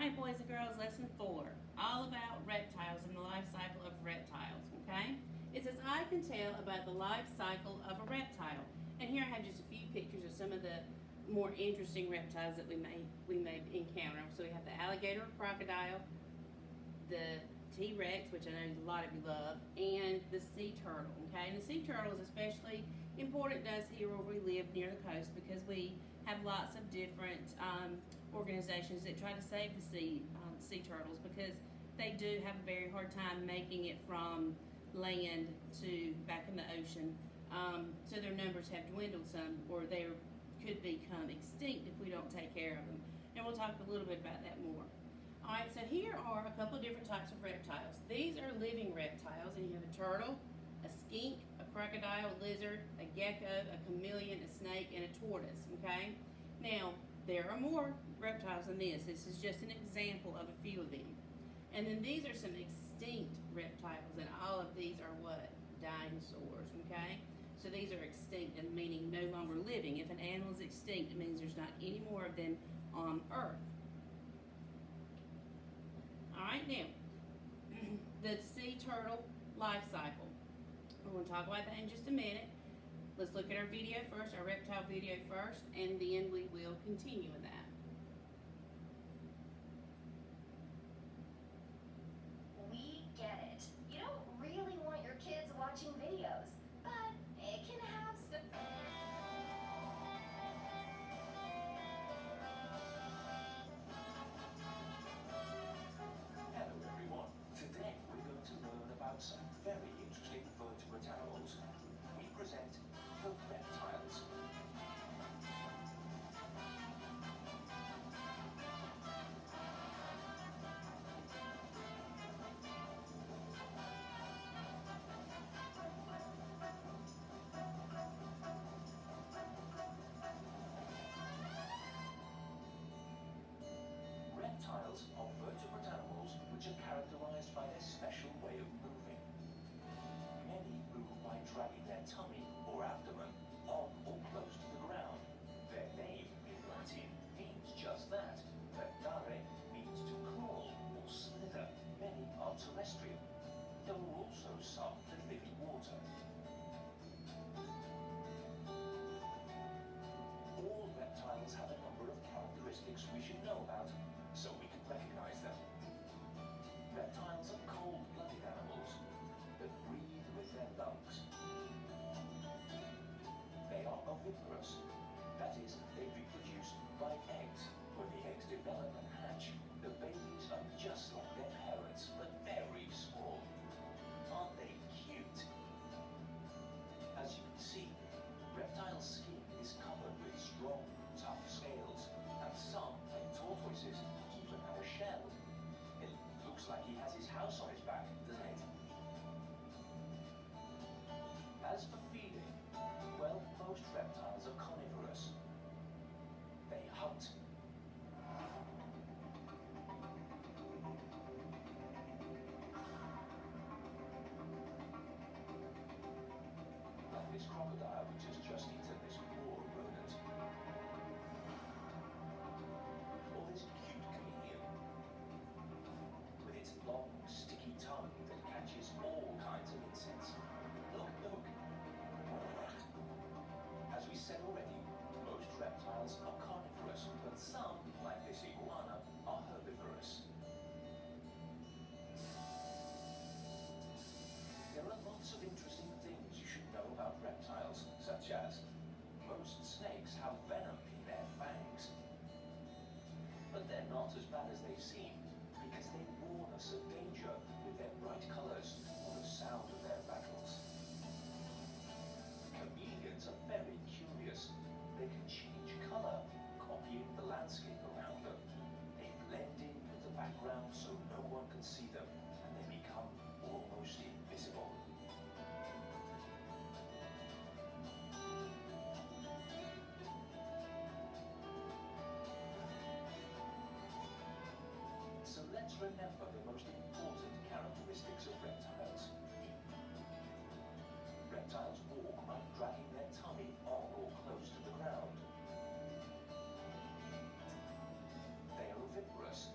Alright, boys and girls, lesson 4. All about reptiles and the life cycle of reptiles, okay? It says, I can tell about the life cycle of a reptile. And here I have just a few pictures of some of the more interesting reptiles that we may encounter. So we have the alligator crocodile, the T-Rex, which I know a lot of you love, and the sea turtle, okay? And the sea turtle is especially important to us here where we live near the coast because we have lots of different organizations that try to save the sea turtles because they do have a very hard time making it from land to back in the ocean. So their numbers have dwindled some, or they could become extinct if we don't take care of them. And we'll talk a little bit about that more. Alright, so here are a couple of different types of reptiles. These are living reptiles, and you have a turtle, a skink, a crocodile, a lizard, a gecko, a chameleon, a snake, and a tortoise, okay? Now, there are more reptiles than this. This is just an example of a few of them. And then these are some extinct reptiles, and all of these are what? Dinosaurs, okay? So these are extinct, and meaning no longer living. If an animal is extinct, it means there's not any more of them on Earth. Alright, now, the sea turtle life cycle. We're going to talk about that in just a minute. Let's look at our video first, our reptile video first, and then we will continue with that. We get it. You don't really want your kids watching videos, but it can have some... Hello everyone. Today we're going to learn about some very interesting vertebrate animals. We present the reptiles. Reptiles are vertebrate animals which are characterized by their special way of moving. Many move by dragging their tummy or abdomen on or close to the ground. Their name in Latin means just that. Reptare means to crawl or slither. Many are terrestrial. There are also some that live in water. All reptiles have a number of characteristics we should know about, so we can recognize them. Reptiles are cold-blooded animals that breathe with their lungs. They are oviparous. That is, they reproduce by eggs. When the eggs develop and hatch, the babies are just like their parents, but very small. Aren't they cute? As you can see, reptile skin is covered with strong, tough scales, and some, like tortoises, even have a shell. It looks like he has his house on his back, doesn't it? As for feeding, well, most reptiles are carnivorous. They hunt. Like this crocodile which has just eaten this poor rodent. Or this cute chameleon with its long, sticky tongue that catches all kinds of insects. Look, look. As we said already, most reptiles are carnivorous, but some, like this iguana, are herbivorous. There are lots of interesting things you should know about reptiles, such as most snakes have venom in their fangs. But they're not as bad as they seem, because they warn us of danger with their bright colors or the sound of their rattles. Chameleons are very curious. They can change color, copying the landscape around them. They blend in with the background so no one can see them, and they become almost invisible. So let's remember the most important characteristics of reptiles. Reptiles walk by dragging their tummy on or close to the ground. They are oviparous.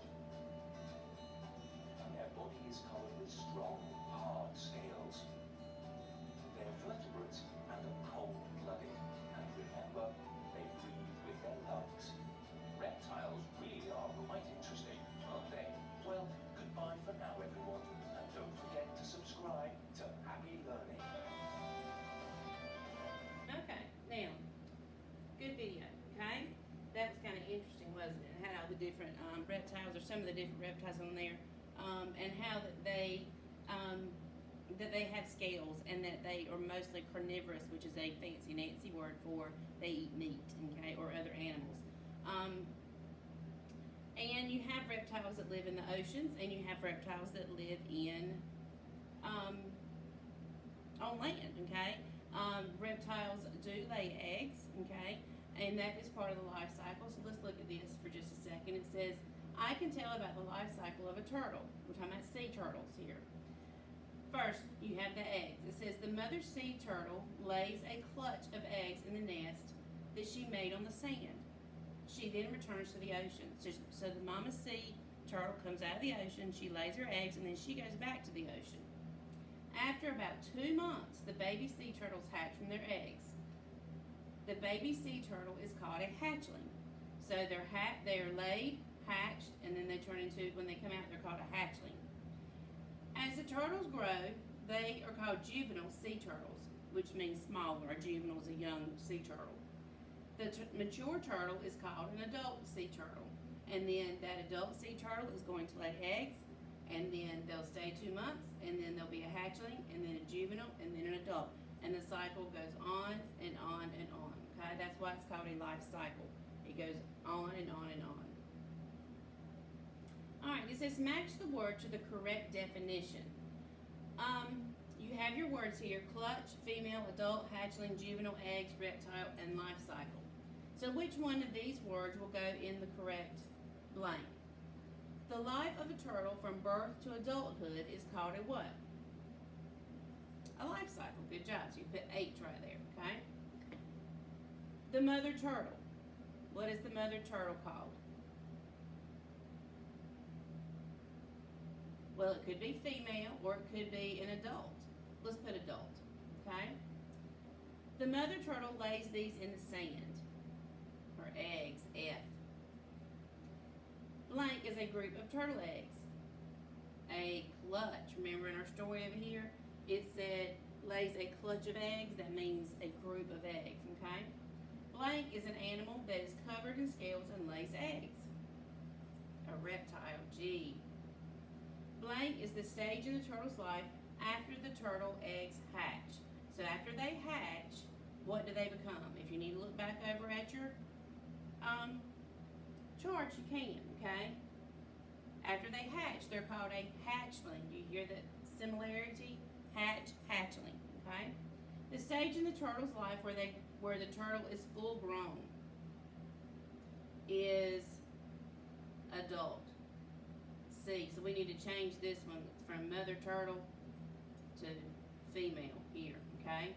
different reptiles, or some of the different reptiles on there, and how that they have scales, and that they are mostly carnivorous, which is a fancy Nancy word for they eat meat, okay, or other animals. And you have reptiles that live in the oceans, and you have reptiles that live in on land, okay? Reptiles do lay eggs, okay? And that is part of the life cycle. So let's look at this for just a second. It says, I can tell about the life cycle of a turtle. We're talking about sea turtles here. First, you have the eggs. It says the mother sea turtle lays a clutch of eggs in the nest that she made on the sand. She then returns to the ocean. So the mama sea turtle comes out of the ocean, she lays her eggs, and then she goes back to the ocean. After about 2 months, the baby sea turtles hatch from their eggs. The baby sea turtle is called a hatchling. So they're laid, hatched, and then they turn into, when they come out, they're called a hatchling. As the turtles grow, they are called juvenile sea turtles, which means smaller. A juvenile is a young sea turtle. The mature turtle is called an adult sea turtle. And then that adult sea turtle is going to lay eggs, and then they'll stay 2 months, and then there'll be a hatchling, and then a juvenile, and then an adult. And the cycle goes on and on and on. Okay, that's why it's called a life cycle. It goes on and on and on. Alright, it says match the word to the correct definition. You have your words here: clutch, female, adult, hatchling, juvenile, eggs, reptile, and life cycle. So which one of these words will go in the correct blank? The life of a turtle from birth to adulthood is called a what? A life cycle. Good job. So you put H right there, okay? The mother turtle. What is the mother turtle called? Well, it could be female, or it could be an adult. Let's put adult, okay? The mother turtle lays these in the sand. Her eggs, F. Blank is a group of turtle eggs. A clutch. Remember in our story over here, it said lays a clutch of eggs. That means a group of eggs, okay? Blank is an animal that is covered in scales and lays eggs. A reptile, G. Blank is the stage in the turtle's life after the turtle eggs hatch. So after they hatch, what do they become? If you need to look back over at your charts, you can, okay? After they hatch, they're called a hatchling. You hear the similarity? Hatch, hatchling, okay? The stage in the turtle's life where the turtle is full grown is adult. C. So we need to change this one from mother turtle to female here, okay?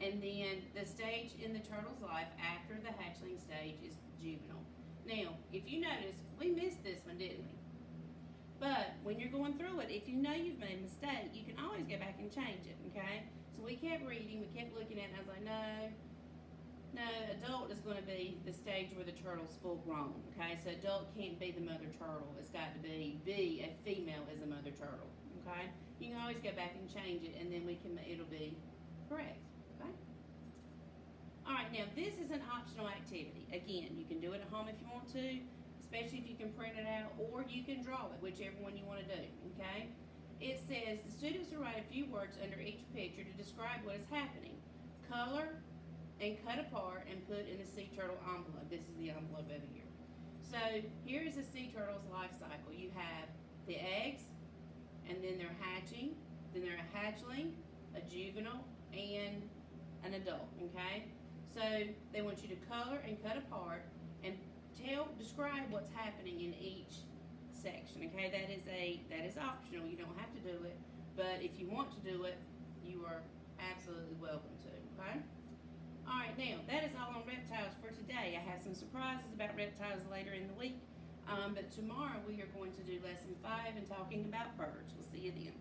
And then the stage in the turtle's life after the hatchling stage is juvenile. Now, if you notice, we missed this one, didn't we? But when you're going through it, if you know you've made a mistake, you can always go back and change it, okay? So we kept reading, we kept looking at it, and I was like, no, adult is going to be the stage where the turtle's full grown, okay? So adult can't be the mother turtle. It's got to be a female is a mother turtle, okay? You can always go back and change it, and then it'll be correct, okay? All right, now this is an optional activity. Again, you can do it at home if you want to, especially if you can print it out, or you can draw it, whichever one you want to do, okay? It says the students will write a few words under each picture to describe what is happening. Color and cut apart and put in the sea turtle envelope. This is the envelope over here. So here is the sea turtle's life cycle. You have the eggs, and then they're hatching, then they're a hatchling, a juvenile, and an adult, okay? So they want you to color and cut apart and describe what's happening in each section, okay? That is optional. You don't have to do it, but if you want to do it, you are absolutely welcome to, okay? All right, now, that is all on reptiles for today. I have some surprises about reptiles later in the week, but tomorrow we are going to do lesson 5 and talking about birds. We'll see you then.